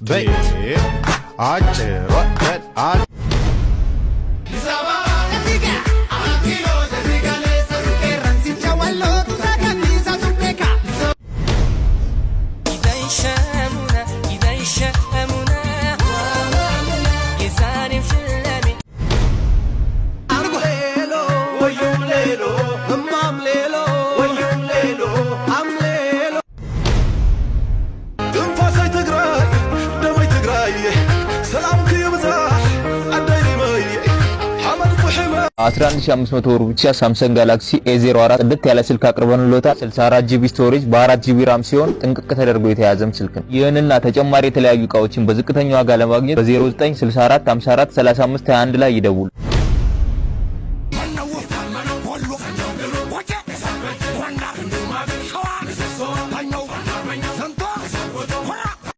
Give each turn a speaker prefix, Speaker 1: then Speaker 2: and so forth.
Speaker 1: በይ አጭር ወተት
Speaker 2: $11500 ብር ብቻ ሳምሰንግ ጋላክሲ A04 ጥድት ያለ ስልክ አቅርበንልዎታል። 64GB ስቶሬጅ በ4GB ራም ሲሆን ጥንቅቅ ተደርጎ የተያዘም ስልክ ነው። ይህንና ተጨማሪ የተለያዩ እቃዎችን በዝቅተኛ ዋጋ ለማግኘት በ0964543521 ላይ ይደውሉ።